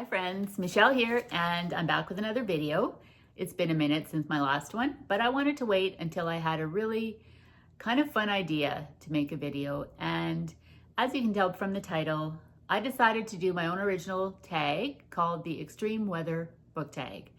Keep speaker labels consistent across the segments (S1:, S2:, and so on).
S1: Hi friends, Michelle here, and I'm back with another video. It's been a minute since my last one, but I wanted to wait until I had a really kind of fun idea to make a video. And as you can tell from the title, I decided to do my own original tag called the Extreme Weather Book Tag.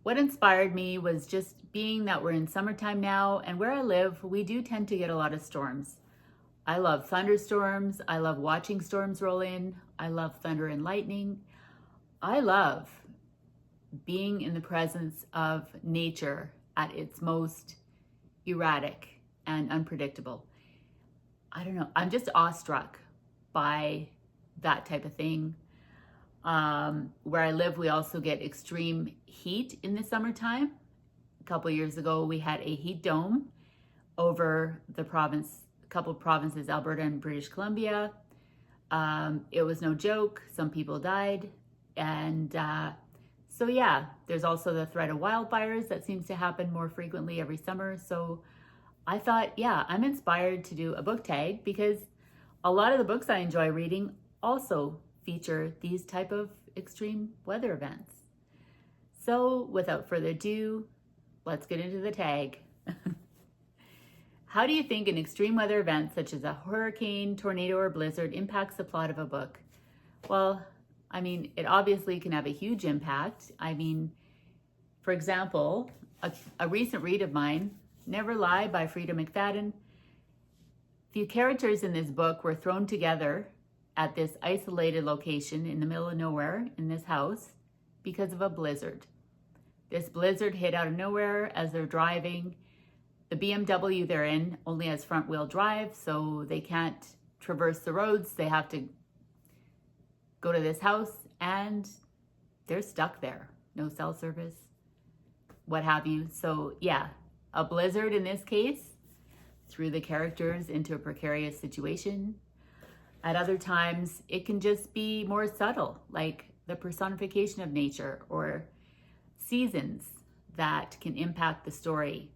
S1: What inspired me was just being that we're in summertime now, and where I live, we do tend to get a lot of storms. I love thunderstorms. I love watching storms roll in. I love thunder and lightning. I love being in the presence of nature at its most erratic and unpredictable. I don't know, I'm just awestruck by that type of thing. Where I live, we also get extreme heat in the summertime. A couple years ago, we had a heat dome over the province, a couple of provinces, Alberta and British Columbia. It was no joke. Some people died. And so yeah, there's also the threat of wildfires that seems to happen more frequently every summer. So I thought, yeah, I'm inspired to do a book tag because a lot of the books I enjoy reading also feature these type of extreme weather events. So without further ado, let's get into the tag. How do you think an extreme weather event such as a hurricane, tornado, or blizzard impacts the plot of a book? Well, I mean, it obviously can have a huge impact. I mean, for example, a recent read of mine, Never Lie by Frida McFadden. The characters in this book were thrown together at this isolated location in the middle of nowhere in this house because of a blizzard. This blizzard hit out of nowhere as they're driving. The BMW they're in only has front wheel drive, so they can't traverse the roads. They have to go to this house and they're stuck there. No cell service, what have you. So yeah, a blizzard in this case threw the characters into a precarious situation. At other times, it can just be more subtle, like the personification of nature or seasons that can impact the story,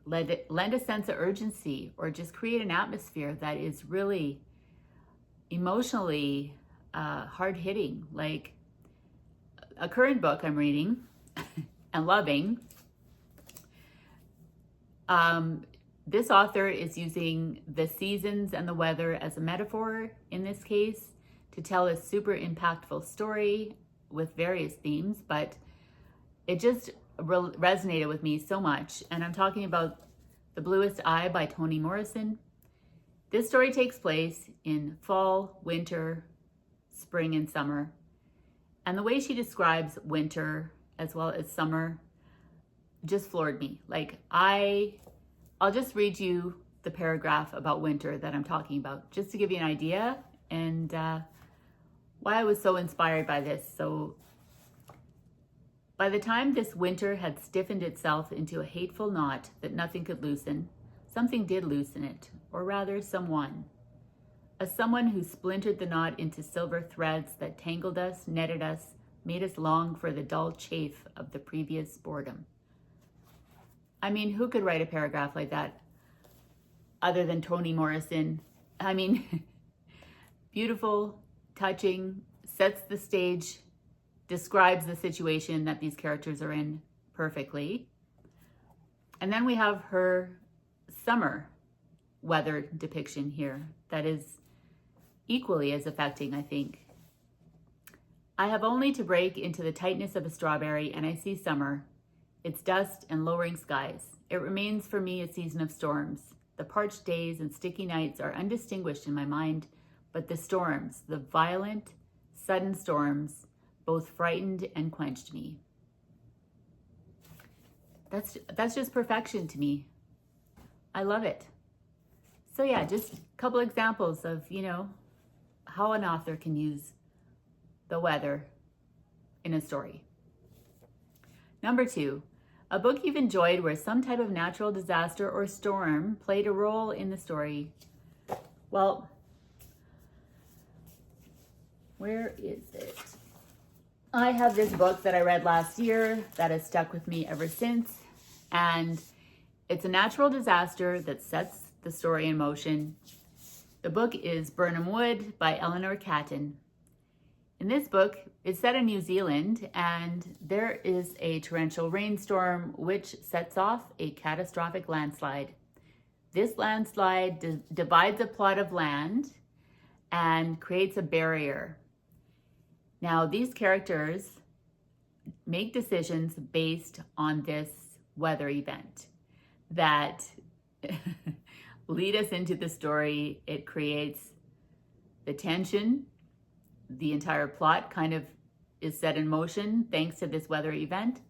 S1: lend a sense of urgency, or just create an atmosphere that is really emotionally hard-hitting. Like a current book I'm reading and loving, this author is using the seasons and the weather as a metaphor in this case to tell a super impactful story with various themes, but it just resonated with me so much. And I'm talking about The Bluest Eye by Toni Morrison. This story takes place in fall, winter, spring, and summer. And the way she describes winter as well as summer just floored me. Like I'll just read you the paragraph about winter that I'm talking about, just to give you an idea and why I was so inspired by this. So, by the time this winter had stiffened itself into a hateful knot that nothing could loosen, something did loosen it, or rather someone. A someone who splintered the knot into silver threads that tangled us, netted us, made us long for the dull chafe of the previous boredom. I mean, who could write a paragraph like that other than Toni Morrison? I mean, beautiful, touching, sets the stage, describes the situation that these characters are in perfectly. And then we have her summer weather depiction here that is equally as affecting, I think. I have only to break into the tightness of a strawberry and I see summer, its dust and lowering skies. It remains for me a season of storms. The parched days and sticky nights are undistinguished in my mind, but the storms, the violent, sudden storms, both frightened and quenched me. That's just perfection to me. I love it. So yeah, just a couple examples of, how an author can use the weather in a story. Number 2, a book you've enjoyed where some type of natural disaster or storm played a role in the story. Well, where is it? I have this book that I read last year that has stuck with me ever since, and it's a natural disaster that sets the story in motion. The book is Birnam Wood by Eleanor Catton. In this book, it's set in New Zealand, and there is a torrential rainstorm which sets off a catastrophic landslide. This landslide divides a plot of land and creates a barrier. Now, these characters make decisions based on this weather event that lead us into the story. It creates the tension. The entire plot kind of is set in motion thanks to this weather event.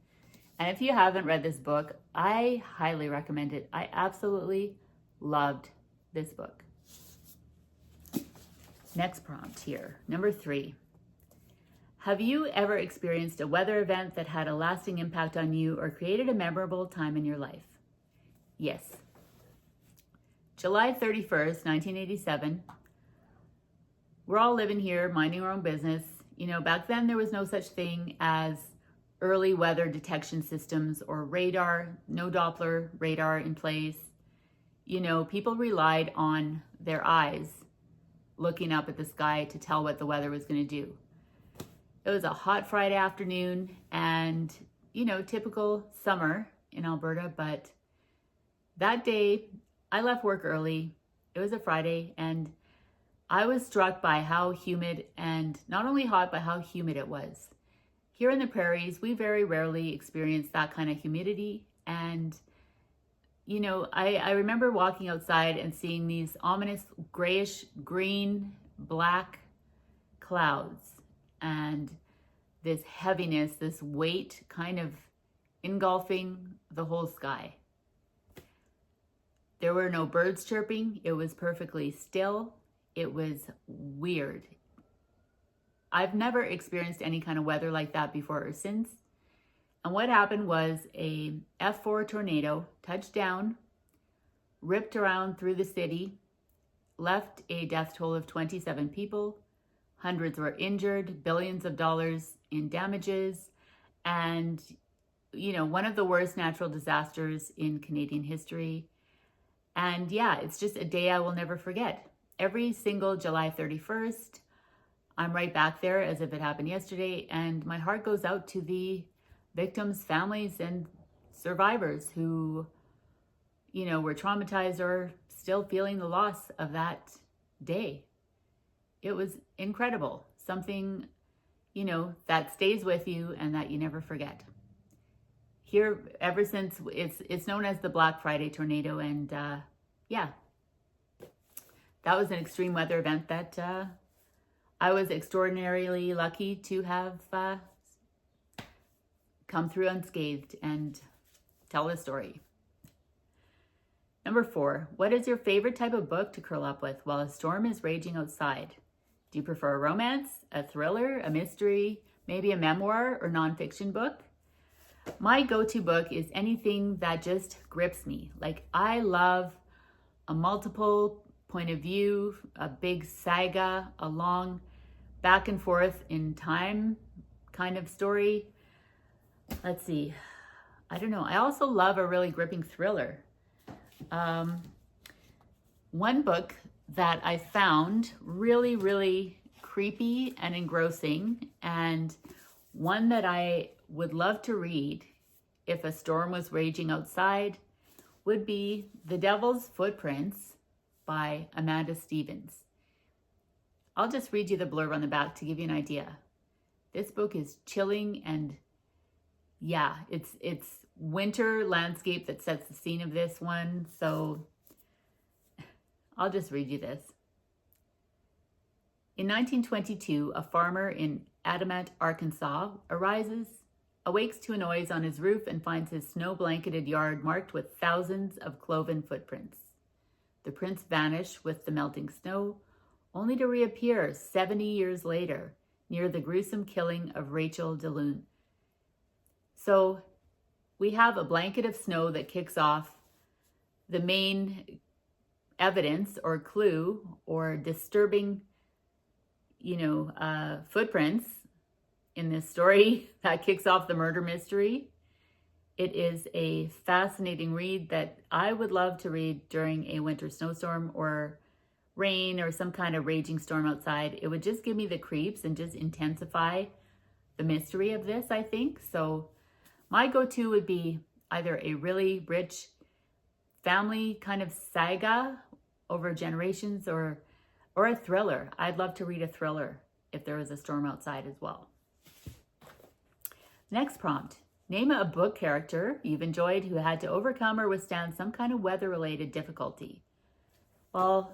S1: And if you haven't read this book, I highly recommend it. I absolutely loved this book. Next prompt here, number 3. Have you ever experienced a weather event that had a lasting impact on you or created a memorable time in your life? Yes. July 31st, 1987. We're all living here, minding our own business. You know, back then there was no such thing as early weather detection systems or radar, no Doppler radar in place. You know, people relied on their eyes looking up at the sky to tell what the weather was going to do. It was a hot Friday afternoon and, you know, typical summer in Alberta, but that day I left work early. It was a Friday, and I was struck by how humid, and not only hot, but how humid it was. Here in the prairies, we very rarely experience that kind of humidity. And, you know, I remember walking outside and seeing these ominous grayish, green, black clouds and this heaviness, this weight kind of engulfing the whole sky. There were no birds chirping. It was perfectly still. It was weird. I've never experienced any kind of weather like that before or since. And what happened was a F4 tornado touched down, ripped around through the city, left a death toll of 27 people. Hundreds were injured, billions of dollars in damages, and, you know, one of the worst natural disasters in Canadian history. And yeah, it's just a day I will never forget. Every single July 31st, I'm right back there as if it happened yesterday, and my heart goes out to the victims' families and survivors who, you know, were traumatized or still feeling the loss of that day. It was incredible. Something, you know, that stays with you and that you never forget. Here, ever since, it's known as the Black Friday tornado, and yeah, that was an extreme weather event that I was extraordinarily lucky to have come through unscathed and tell the story. Number 4, what is your favorite type of book to curl up with while a storm is raging outside? Do you prefer a romance, a thriller, a mystery, maybe a memoir or nonfiction book? My go-to book is anything that just grips me. Like, I love a multiple point of view, a big saga, a long back and forth in time kind of story. Let's see. I don't know. I also love a really gripping thriller. One book that I found really, really creepy and engrossing, and one that I would love to read if a storm was raging outside, would be The Devil's Footprints by Amanda Stevens. I'll just read you the blurb on the back to give you an idea. This book is chilling, and yeah, it's winter landscape that sets the scene of this one. So I'll just read you this. In 1922, a farmer in Adamant, Arkansas, awakes to a noise on his roof and finds his snow-blanketed yard marked with thousands of cloven footprints. The prints vanish with the melting snow, only to reappear 70 years later near the gruesome killing of Rachel DeLune. So we have a blanket of snow that kicks off the main evidence or clue or disturbing, footprints in this story that kicks off the murder mystery. It is a fascinating read that I would love to read during a winter snowstorm or rain or some kind of raging storm outside, it would just give me the creeps and just intensify the mystery of this, I think. So my go-to would be either a really rich family kind of saga over generations or a thriller. I'd love to read a thriller if there was a storm outside as well. Next prompt. Name a book character you've enjoyed who had to overcome or withstand some kind of weather-related difficulty. Well,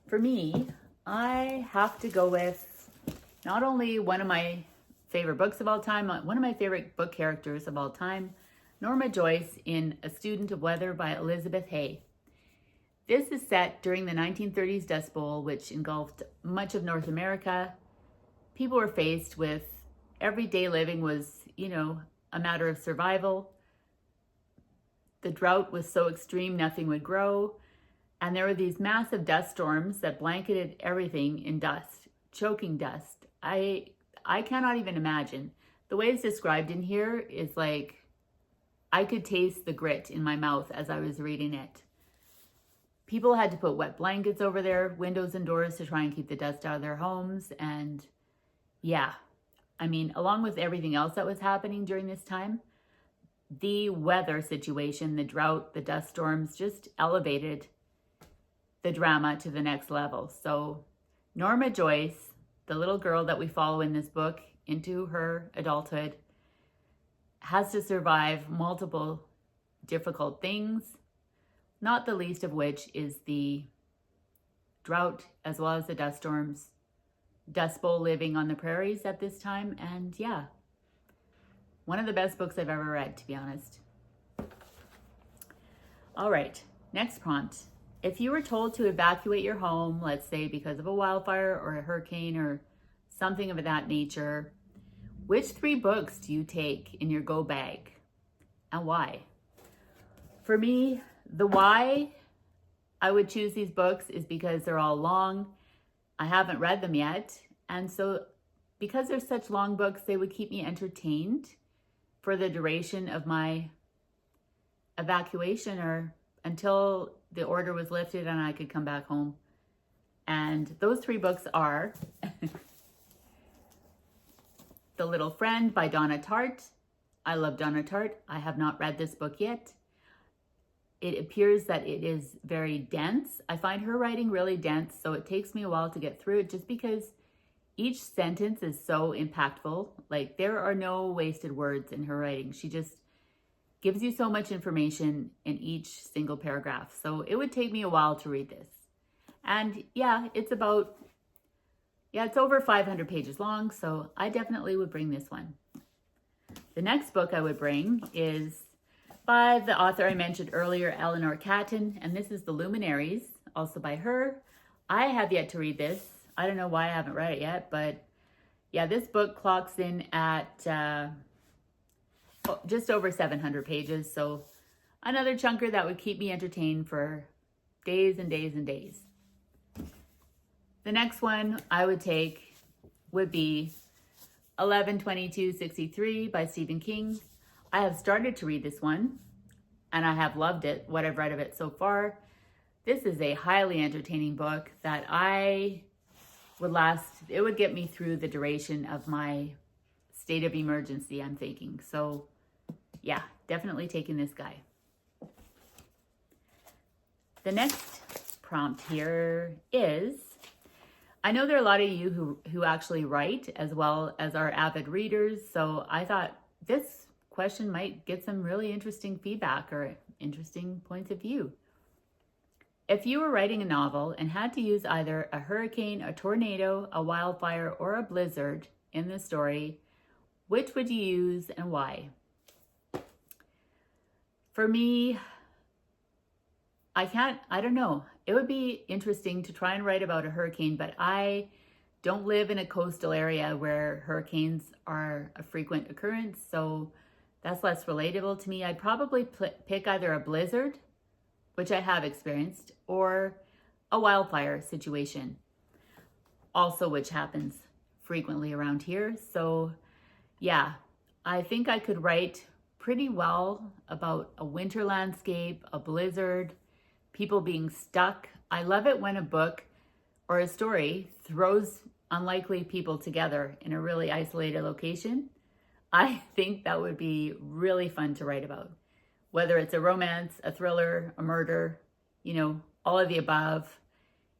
S1: for me, I have to go with not only one of my favorite books of all time, one of my favorite book characters of all time, Norma Joyce in A Student of Weather by Elizabeth Hay. This is set during the 1930s Dust Bowl, which engulfed much of North America. People were faced with everyday living was, a matter of survival. The drought was so extreme, nothing would grow. And there were these massive dust storms that blanketed everything in dust, choking dust. I cannot even imagine. The way it's described in here is like, I could taste the grit in my mouth as I was reading it. People had to put wet blankets over their windows and doors to try and keep the dust out of their homes. And yeah, along with everything else that was happening during this time, the weather situation, the drought, the dust storms just elevated the drama to the next level. So Norma Joyce, the little girl that we follow in this book into her adulthood, has to survive multiple difficult things, not the least of which is the drought as well as the dust storms, Dust Bowl living on the prairies at this time. And yeah, one of the best books I've ever read, to be honest. All right, next prompt. If you were told to evacuate your home, let's say because of a wildfire or a hurricane or something of that nature, which 3 books do you take in your go bag and why? For me, the why I would choose these books is because they're all long. I haven't read them yet. And so because they're such long books, they would keep me entertained for the duration of my evacuation or until the order was lifted and I could come back home. And those 3 books are The Little Friend by Donna Tartt. I love Donna Tartt. I have not read this book yet. It appears that it is very dense. I find her writing really dense, so it takes me a while to get through it just because each sentence is so impactful. Like, there are no wasted words in her writing. She just gives you so much information in each single paragraph. So it would take me a while to read this. And yeah, it's over 500 pages long, so I definitely would bring this one. The next book I would bring is by the author I mentioned earlier, Eleanor Catton, and this is The Luminaries, also by her. I have yet to read this. I don't know why I haven't read it yet, but yeah, this book clocks in at just over 700 pages, so another chunker that would keep me entertained for days and days and days. The next one I would take would be 11/22/63 by Stephen King. I have started to read this one and I have loved it, what I've read of it so far. This is a highly entertaining book that it would get me through the duration of my state of emergency, I'm thinking. So yeah, definitely taking this guy. The next prompt here is, I know there are a lot of you who actually write as well as are avid readers, so I thought this question might get some really interesting feedback or interesting points of view. If you were writing a novel and had to use either a hurricane, a tornado, a wildfire, or a blizzard in the story, which would you use and why? For me, I don't know. It would be interesting to try and write about a hurricane, but I don't live in a coastal area where hurricanes are a frequent occurrence, so that's less relatable to me. I'd probably pick either a blizzard, which I have experienced, or a wildfire situation, also which happens frequently around here. So yeah, I think I could write pretty well about a winter landscape, a blizzard, people being stuck I love it when a book or a story throws unlikely people together in a really isolated location. I think that would be really fun to write about. Whether it's a romance, a thriller, a murder, all of the above.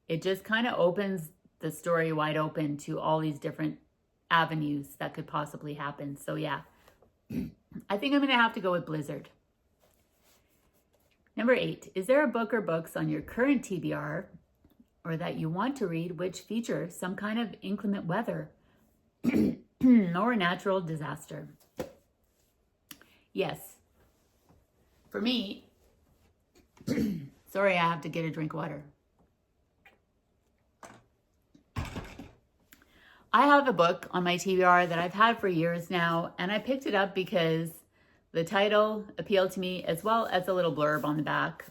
S1: It just kind of opens the story wide open to all these different avenues that could possibly happen. So yeah, I think I'm going to have to go with Blizzard. Number 8, is there a book or books on your current TBR or that you want to read which feature some kind of inclement weather or natural disaster? Yes. For me, sorry, I have to get a drink of water. I have a book on my TBR that I've had for years now, and I picked it up because the title appealed to me as well as a little blurb on the back.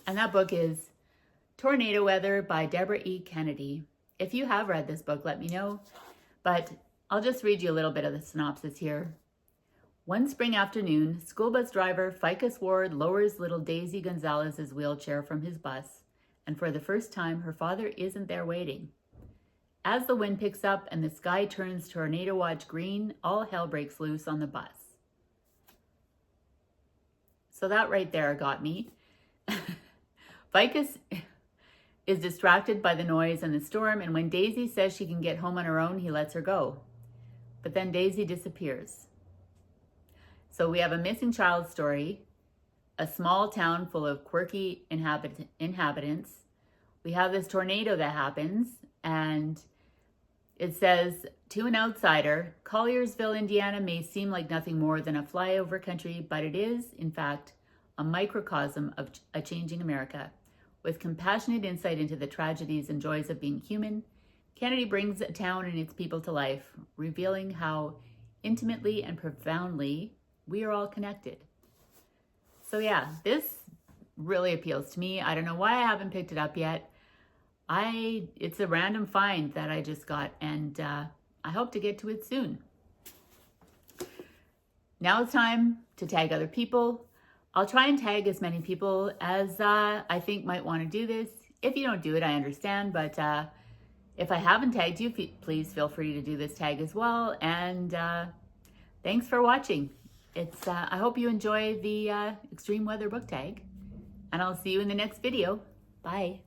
S1: And that book is Tornado Weather by Deborah E. Kennedy. If you have read this book, let me know. But I'll just read you a little bit of the synopsis here. One spring afternoon, school bus driver Ficus Ward lowers little Daisy Gonzalez's wheelchair from his bus, and for the first time, her father isn't there waiting. As the wind picks up and the sky turns tornado watch green, all hell breaks loose on the bus. So that right there got me. Ficus is distracted by the noise and the storm, and when Daisy says she can get home on her own, he lets her go. But then Daisy disappears. So we have a missing child story, a small town full of quirky inhabitants. We have this tornado that happens, and it says, to an outsider, Colliersville, Indiana may seem like nothing more than a flyover country, but it is, in fact, a microcosm of a changing America. With compassionate insight into the tragedies and joys of being human, Kennedy brings a town and its people to life, revealing how intimately and profoundly we are all connected. So yeah, this really appeals to me. I don't know why I haven't picked it up yet. It's a random find that I just got, and I hope to get to it soon. Now it's time to tag other people. I'll try and tag as many people as I think might want to do this. If you don't do it, I understand, but if I haven't tagged you, please feel free to do this tag as well. And thanks for watching. I hope you enjoy the extreme weather book tag, and I'll see you in the next video. Bye.